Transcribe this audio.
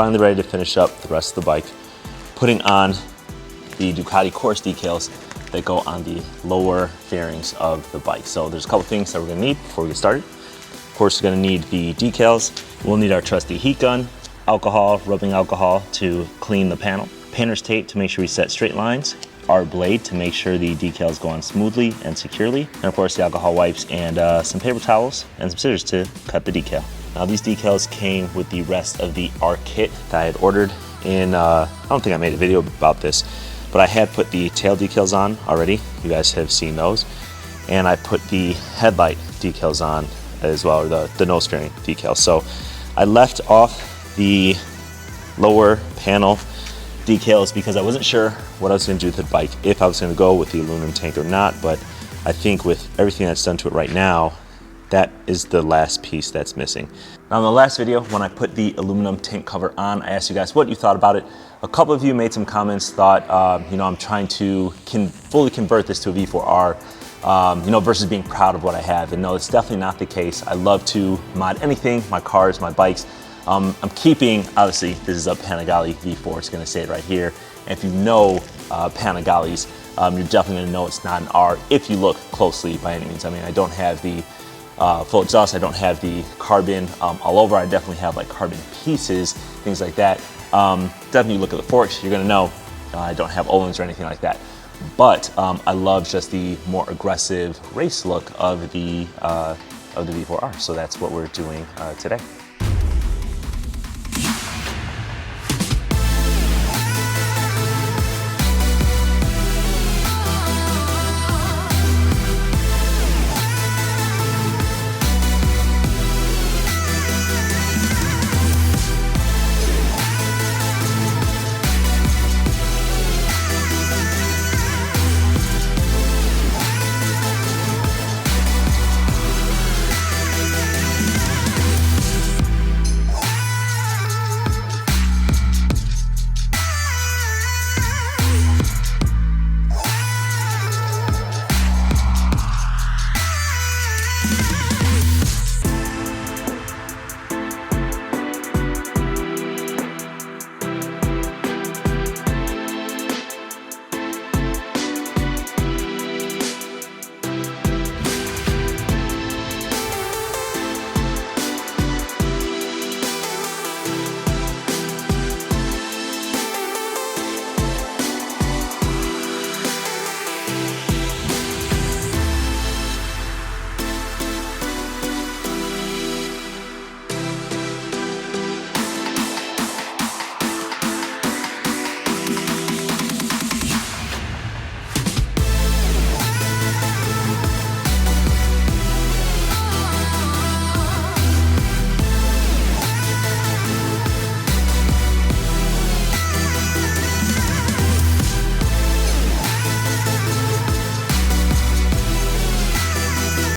finally ready to finish up the rest of the bike, putting on the Ducati Corse decals that go on the lower fairings of the bike. So there's a couple things that we're gonna need before we get started. Of course, we're gonna need the decals. We'll need our trusty heat gun, alcohol, rubbing alcohol to clean the panel, painter's tape to make sure we set straight lines, our blade to make sure the decals go on smoothly and securely, and of course the alcohol wipes and some paper towels and some scissors to cut the decal. Now these decals came with the rest of the R kit that I had ordered in, I don't think I made a video about this, but I had put the tail decals on already. You guys have seen those. And I put the headlight decals on as well, or the nose fairing decals. So I left off the lower panel decals because I wasn't sure what I was gonna do with the bike, if I was gonna go with the aluminum tank or not, but I think with everything that's done to it right now, that is the last piece that's missing. Now in the last video, when I put the aluminum tank cover on, I asked you guys what you thought about it. A couple of you made some comments, thought, I'm trying to fully convert this to a V4R, versus being proud of what I have. And no, it's definitely not the case. I love to mod anything, my cars, my bikes. I'm keeping, obviously, this is a Panigale V4, it's gonna say it right here. And if you know Panigales, you're definitely gonna know it's not an R if you look closely by any means. I mean, I don't have the full exhaust, I don't have the carbon all over. I definitely have like carbon pieces, things like that. Definitely look at the forks, you're gonna know I don't have Ohlins or anything like that. But I love just the more aggressive race look of the V4R. So that's what we're doing today.